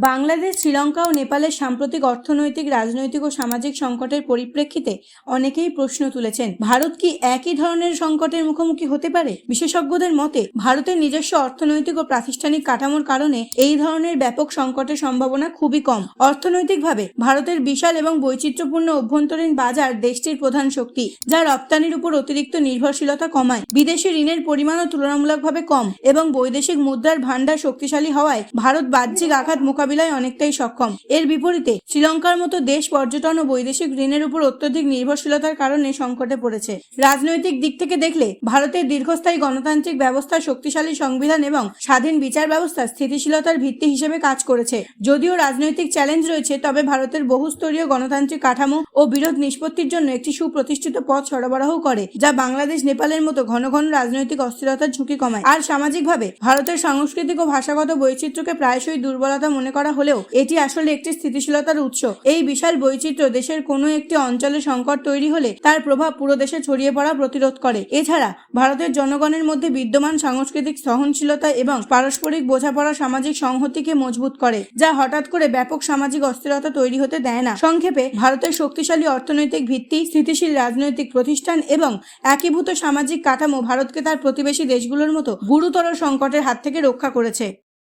বাংলাদেশ, শ্রীলঙ্কা ও নেপালের সাম্প্রতিক অর্থনৈতিক, রাজনৈতিক ও সামাজিক সংকটের পরিপ্রেক্ষিতে অনেকেই প্রশ্ন তুলেছেন, ভারত কি একই ধরনের সংকটের মুখোমুখি হতে পারে? বিশেষজ্ঞদের মতে, ভারতের নিজস্ব অর্থনৈতিক ও প্রাতিষ্ঠানিক কাঠামোর কারণে এই ধরনের ব্যাপক সংকটের সম্ভাবনা খুবই কম। অর্থনৈতিকভাবে ভারতের বিশাল এবং বৈচিত্র্যপূর্ণ অভ্যন্তরীণ বাজার দেশটির প্রধান শক্তি, যা রপ্তানির উপর অতিরিক্ত নির্ভরশীলতা কমায়। বিদেশি ঋণের পরিমাণও তুলনামূলকভাবে কম এবং বৈদেশিক মুদ্রার ভান্ডার শক্তিশালী হওয়ায় ভারত বাহ্যিক আঘাত মোকাবিলায় অনেকটাই সক্ষম। এর বিপরীতে শ্রীলঙ্কার মতো দেশ পর্যটন ও বৈদেশিক ঋণের উপর অত্যধিক নির্ভরশীলতার কারণে সংকটে পড়েছে। রাজনৈতিক দিক থেকে দেখলে ভারতের দীর্ঘস্থায়ী গণতান্ত্রিক ব্যবস্থা, শক্তিশালী সংবিধান এবং স্বাধীন বিচার ব্যবস্থা স্থিতিশীলতার ভিত্তি হিসেবে কাজ করেছে। যদিও রাজনৈতিক চ্যালেঞ্জ রয়েছে, তবে ভারতের বহুস্তরীয় গণতান্ত্রিক কাঠামো ও বিরোধ নিষ্পত্তির জন্য একটি সুপ্রতিষ্ঠিত পথ সরবরাহ করে, যা বাংলাদেশ, নেপালের মতো ঘন ঘন রাজনৈতিক অস্থিরতার ঝুঁকি কমায়। আর সামাজিকভাবে ভারতের সাংস্কৃতিক ও ভাষাগত বৈচিত্র্যকে প্রায়শই দুর্বলতা মনে করা হলেও এটি আসলে একটি স্থিতিশীলতার উৎস। এই বিশাল বৈচিত্র্য দেশের কোনো একটি অঞ্চলে সংকট তৈরি হলে তার প্রভাব পুরো দেশে ছড়িয়ে পড়া প্রতিরোধ করে। এছাড়া ভারতের জনগণের মধ্যে বিদ্যমান সাংস্কৃতিক সহনশীলতা এবং পারস্পরিক বোঝাপড়া সামাজিক সংহতিকে মজবুত করে, যা হঠাৎ করে ব্যাপক সামাজিক অস্থিরতা তৈরি হতে দেয় না। সংক্ষেপে, ভারতের শক্তিশালী অর্থনৈতিক ভিত্তি, স্থিতিশীল রাজনৈতিক প্রতিষ্ঠান এবং একীভূত সামাজিক কাঠামো ভারতকে তার প্রতিবেশী দেশগুলোর মতো গুরুতর সংকটের হাত থেকে রক্ষা করেছে।